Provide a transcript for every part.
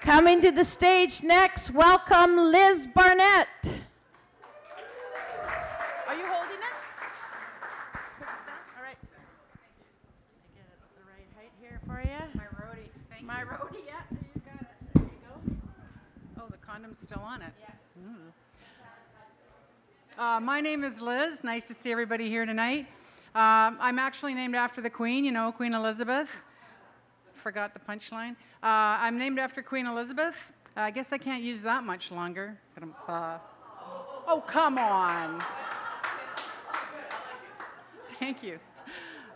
Coming to the stage next, welcome Liz Barnett. Are you holding it? All right. I get it the right height here for you. My roadie. Thank you. My roadie, yeah. You got it. There you go. Oh, the condom's still on it. Yeah. My name is Liz. Nice to see everybody here tonight. I'm actually named after the Queen, Queen Elizabeth. Forgot the punchline. I'm named after Queen Elizabeth. I guess I can't use that much longer. Oh, come on. Thank you.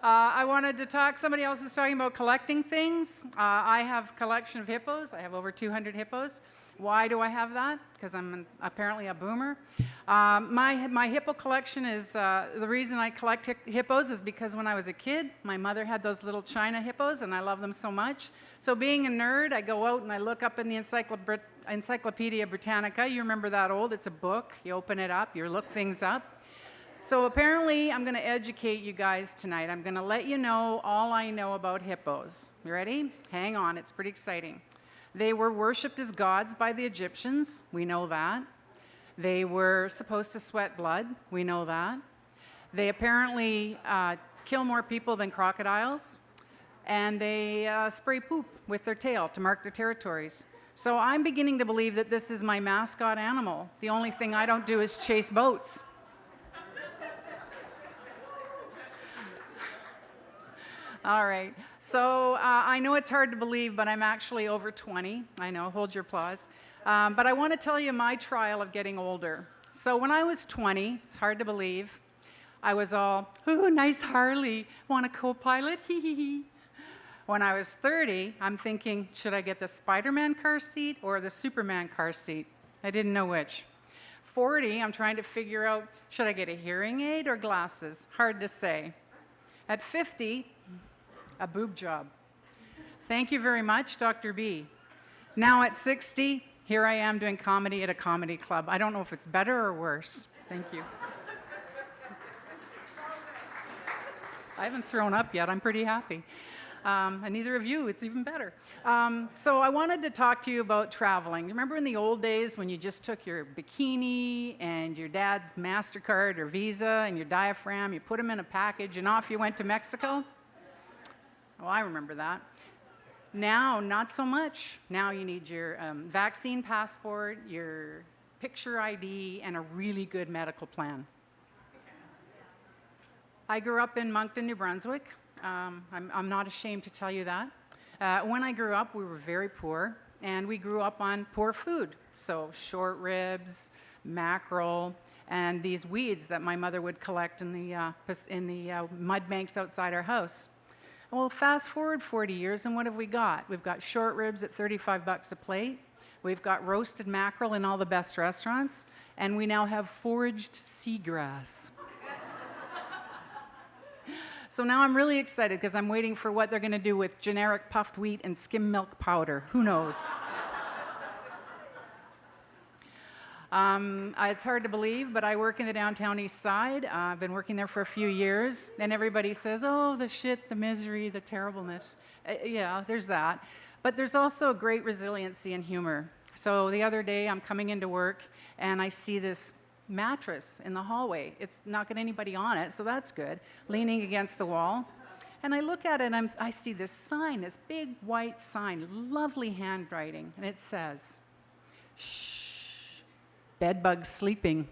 I wanted to talk, somebody else was talking about collecting things. I have a collection of hippos. I have over 200 hippos. Why do I have that? Because I'm apparently a boomer. My hippo collection is, the reason I collect hippos is because when I was a kid, my mother had those little China hippos, and I love them so much. So being a nerd, I go out and I look up in the Encyclopedia Britannica. You remember that old? It's a book. You open it up, you look things up. So apparently, I'm going to educate you guys tonight. I'm going to let you know all I know about hippos. You ready? Hang on, it's pretty exciting. They were worshipped as gods by the Egyptians. We know that. They were supposed to sweat blood. We know that. They apparently kill more people than crocodiles. And they spray poop with their tail to mark their territories. So I'm beginning to believe that this is my mascot animal. The only thing I don't do is chase boats. All right, so I know it's hard to believe, but I'm actually over 20. I know, hold your applause. But I want to tell you my trial of getting older. So when I was 20, it's hard to believe, I was all, ooh, nice Harley, want a co-pilot? Hee hee hee. When I was 30, I'm thinking, should I get the Spider-Man car seat or the Superman car seat? I didn't know which. 40, I'm trying to figure out, should I get a hearing aid or glasses? Hard to say. At 50, a boob job. Thank you very much, Dr. B. Now at 60, here I am doing comedy at a comedy club. I don't know if it's better or worse. Thank you. I haven't thrown up yet. I'm pretty happy. And neither of you, it's even better. So I wanted to talk to you about traveling. Remember in the old days when you just took your bikini and your dad's MasterCard or Visa and your diaphragm, you put them in a package and off you went to Mexico? Oh, I remember that. Now, not so much. Now you need your vaccine passport, your picture ID, and a really good medical plan. I grew up in Moncton, New Brunswick. I'm not ashamed to tell you that. When I grew up, we were very poor, and we grew up on poor food. So short ribs, mackerel, and these weeds that my mother would collect in the mud banks outside our house. Well, fast forward 40 years, and what have we got? We've got short ribs at 35 bucks a plate. We've got roasted mackerel in all the best restaurants, and we now have foraged seagrass. So now I'm really excited because I'm waiting for what they're going to do with generic puffed wheat and skim milk powder. Who knows? It's hard to believe, but I work in the downtown east side. I've been working there for a few years, and everybody says, oh, the shit, the misery, the terribleness. Yeah, there's that. But there's also great resiliency and humor. So the other day, I'm coming into work, and I see this mattress in the hallway. It's not got anybody on it, so that's good, leaning against the wall. And I look at it, and I see this sign, this big white sign, lovely handwriting, and it says, shh. Bedbugs sleeping.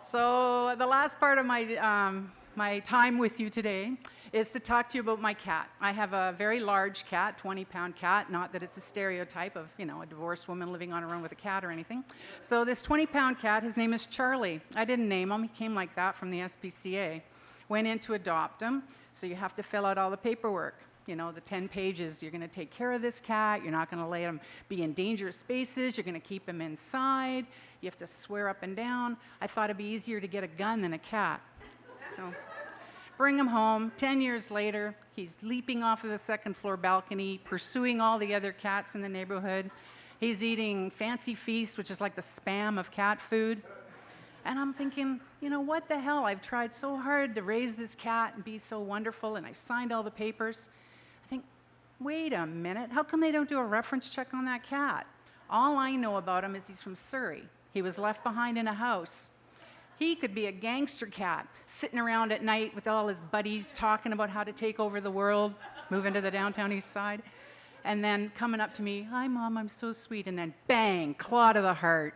So the last part of my time with you today is to talk to you about my cat. I have a very large cat, 20-pound cat, not that it's a stereotype of, a divorced woman living on her own with a cat or anything. So this 20-pound cat, his name is Charlie. I didn't name him. He came like that from the SPCA. Went in to adopt him, so you have to fill out all the paperwork. The 10 pages, you're going to take care of this cat, you're not going to let him be in dangerous spaces, you're going to keep him inside, you have to swear up and down. I thought it'd be easier to get a gun than a cat. So bring him home. 10 years later, he's leaping off of the second floor balcony, pursuing all the other cats in the neighborhood. He's eating Fancy Feast, which is like the Spam of cat food. And I'm thinking, what the hell? I've tried so hard to raise this cat and be so wonderful, and I signed all the papers. think, wait a minute, how come they don't do a reference check on that cat? All I know about him is he's from Surrey. He was left behind in a house. He could be a gangster cat, sitting around at night with all his buddies talking about how to take over the world, move into the downtown east side, and then coming up to me, "Hi, Mom, I'm so sweet," and then bang, claw to the heart.